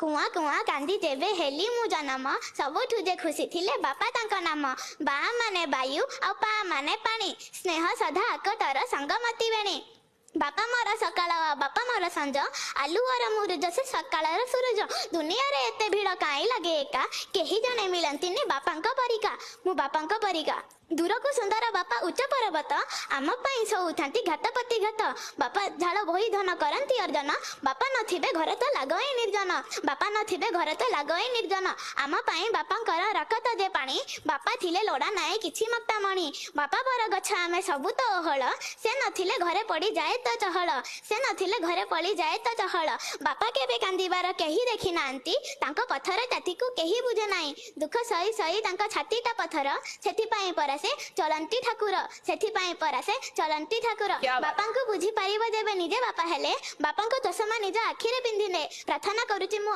कुआ कुआ कांदी जेबे हेली मु जन्म सबुठु जे खुशी थिले बापा तांको नाम। बा माने वायु आ पा माने पानी स्नेह सदा आकटर संगमती बेणी। बापा मोर सकाळ बापा मोर संज आलुअर मुरुज से सकाळर सूरज। दुनिया रे एते भीड़ काई लगे एका केही जने मिलंतिनी बापांको परिका। मु बापांको परिका दूर को सुंदर बापा उच्च पर्वत आम पाई सौथांती घातपति घात। बापा झाड़ बोही धन करंती अर्जन बापा नथिबे घर तो लागई निर्जन। बापा नथिबे घर तो लागई निर्जन आम पाई बापांकर रकत जे पानी। बापा थिले लोड़ा नाए किछि मक्ता मणि। बापा बर गछ आमे सबु तो ओहळ से नथिले घरे पड़ी जाए तो चहळ। से नथिले घरे पड़ी जाए तो चहळ। बापा केबे कांदीबार केही देखि नांती तांको पथर जाति को केही बुझे नाही। दुख सही सही तांको छातीटा पथर सेथि पाई पर से चलंती ठाकुर सेथि पाई पर से चलंती ठाकुर। बापांको बुझी पारिबो जेबे निजे बापा हेले बापांको चश्मा निज आखिरे पिंधिले। प्रार्थना करूची मु